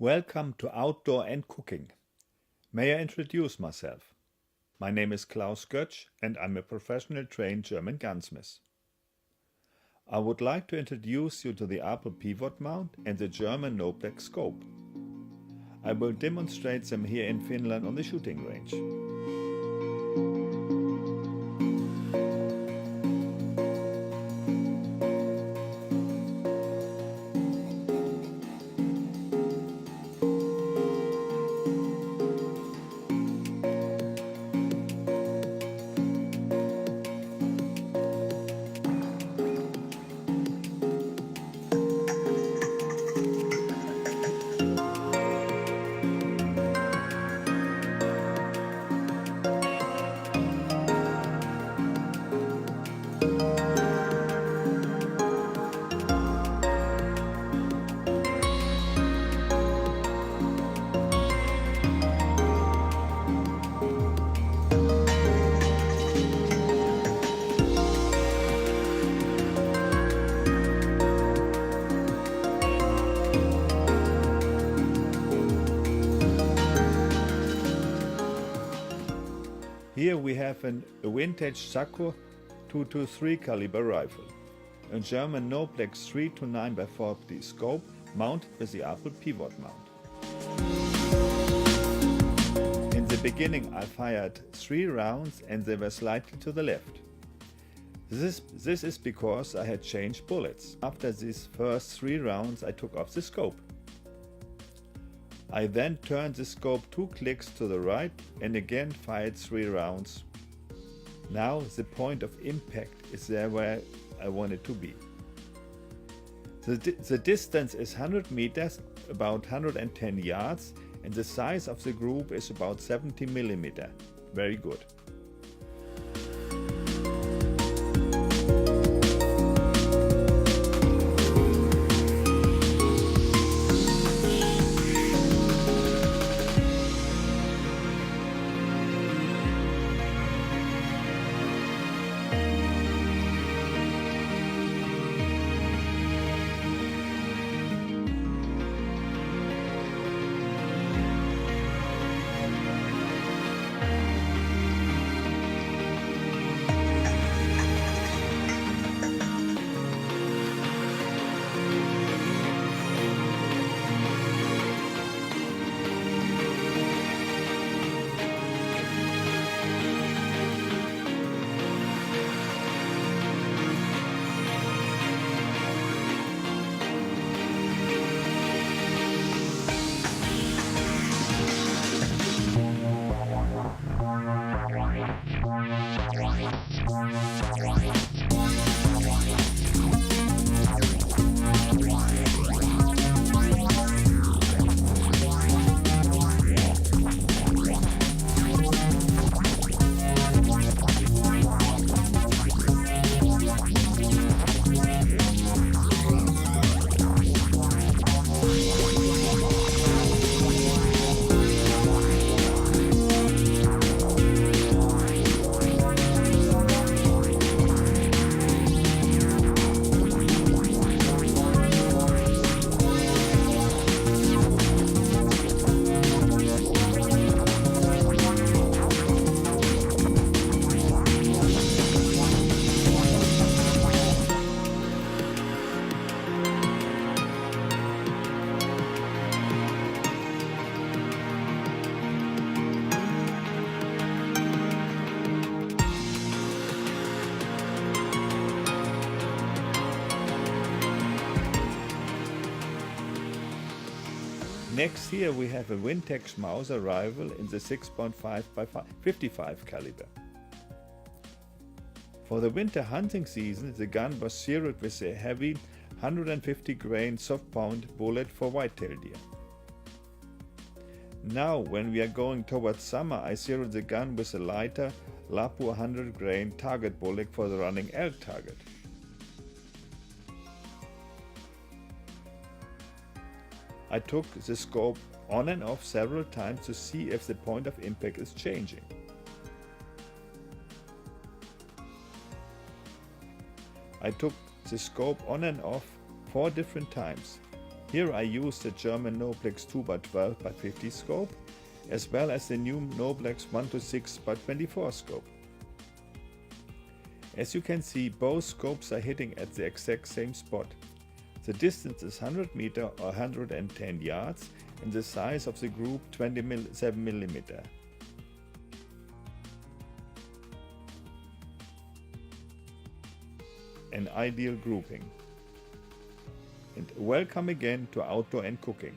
Welcome to Outdoor and Cooking. May I introduce myself? My name is Klaus Götsch and I'm a professional trained German gunsmith. I would like to introduce you to the Apel pivot mount and the German Noblex scope. I will demonstrate them here in Finland on the shooting range. Here we have a vintage Sacco 223 caliber rifle, a German Noblex 3 to 9x40 scope mounted with the Apel pivot mount. In the beginning I fired 3 rounds and they were slightly to the left. This is because I had changed bullets. After these first 3 rounds I took off the scope. I then turned the scope 2 clicks to the right and again fired 3 rounds. Now the point of impact is there where I want it to be. The distance is 100 meters, about 110 yards, and the size of the group is about 70 mm. Very good. Next here we have a vintage Mauser rifle in the 6.5x55 caliber. For the winter hunting season the gun was zeroed with a heavy 150 grain soft pound bullet for whitetail deer. Now when we are going towards summer I zeroed the gun with a lighter Lapu 100 grain target bullet for the running elk target. I took the scope on and off several times to see if the point of impact is changing. I took the scope on and off 4 different times. Here I use the German Noblex 2x12x50 scope, as well as the new Noblex 1:6x24 scope. As you can see, both scopes are hitting at the exact same spot. The distance is 100 meters or 110 yards and the size of the group 27 mm. An ideal grouping. And welcome again to Outdoor and Cooking.